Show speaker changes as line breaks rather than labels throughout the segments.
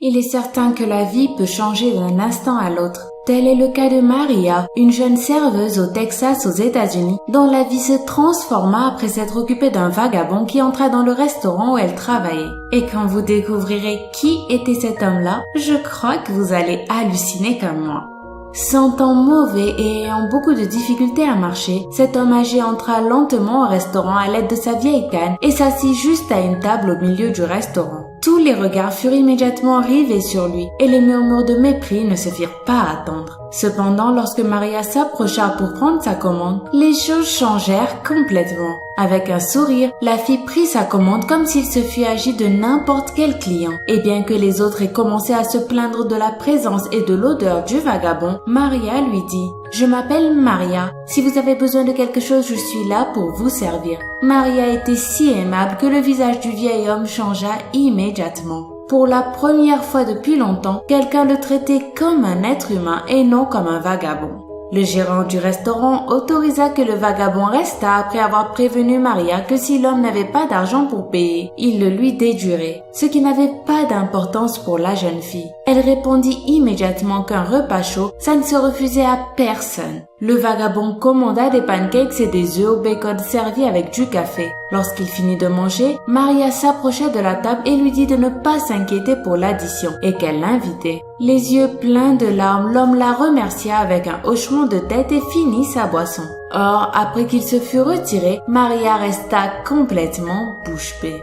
Il est certain que la vie peut changer d'un instant à l'autre. Tel est le cas de Maria, une jeune serveuse au Texas aux États-Unis, dont la vie se transforma après s'être occupée d'un vagabond qui entra dans le restaurant où elle travaillait. Et quand vous découvrirez qui était cet homme-là, je crois que vous allez halluciner comme moi. Sentant mauvais et ayant beaucoup de difficultés à marcher, cet homme âgé entra lentement au restaurant à l'aide de sa vieille canne et s'assit juste à une table au milieu du restaurant. Tous les regards furent immédiatement rivés sur lui et les murmures de mépris ne se firent pas attendre. Cependant, lorsque Maria s'approcha pour prendre sa commande, les choses changèrent complètement. Avec un sourire, la fille prit sa commande comme s'il se fût agi de n'importe quel client. Et bien que les autres aient commencé à se plaindre de la présence et de l'odeur du vagabond, Maria lui dit « Je m'appelle Maria. Si vous avez besoin de quelque chose, je suis là pour vous servir. » Maria était si aimable que le visage du vieil homme changea immédiatement. Pour la première fois depuis longtemps, quelqu'un le traitait comme un être humain et non comme un vagabond. Le gérant du restaurant autorisa que le vagabond restât après avoir prévenu Maria que si l'homme n'avait pas d'argent pour payer, il le lui déduirait, ce qui n'avait pas d'importance pour la jeune fille. Elle répondit immédiatement qu'un repas chaud, ça ne se refusait à personne. Le vagabond commanda des pancakes et des œufs au bacon servis avec du café. Lorsqu'il finit de manger, Maria s'approcha de la table et lui dit de ne pas s'inquiéter pour l'addition et qu'elle l'invitait. Les yeux pleins de larmes, l'homme la remercia avec un hochement de tête et finit sa boisson. Or, après qu'il se fut retiré, Maria resta complètement bouche bée.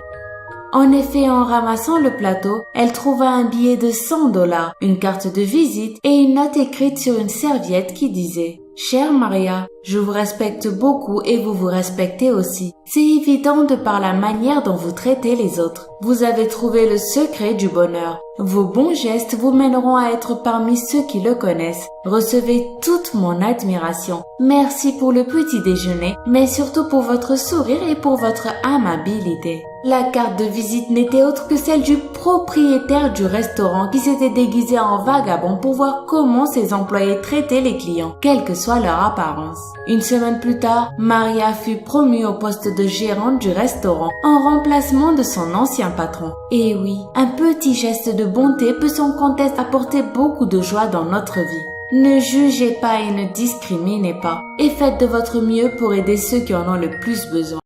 En effet, en ramassant le plateau, elle trouva un billet de $100, une carte de visite et une note écrite sur une serviette qui disait « Chère Maria, je vous respecte beaucoup et vous vous respectez aussi. C'est évident de par la manière dont vous traitez les autres. Vous avez trouvé le secret du bonheur. Vos bons gestes vous mèneront à être parmi ceux qui le connaissent. Recevez toute mon admiration. Merci pour le petit déjeuner, mais surtout pour votre sourire et pour votre amabilité. » La carte de visite n'était autre que celle du propriétaire du restaurant qui s'était déguisé en vagabond pour voir comment ses employés traitaient les clients, quelle que soit leur apparence. Une semaine plus tard, Maria fut promue au poste de gérante du restaurant en remplacement de son ancien patron. Et oui, un petit geste de bonté peut sans conteste apporter beaucoup de joie dans notre vie. Ne jugez pas et ne discriminez pas, et faites de votre mieux pour aider ceux qui en ont le plus besoin.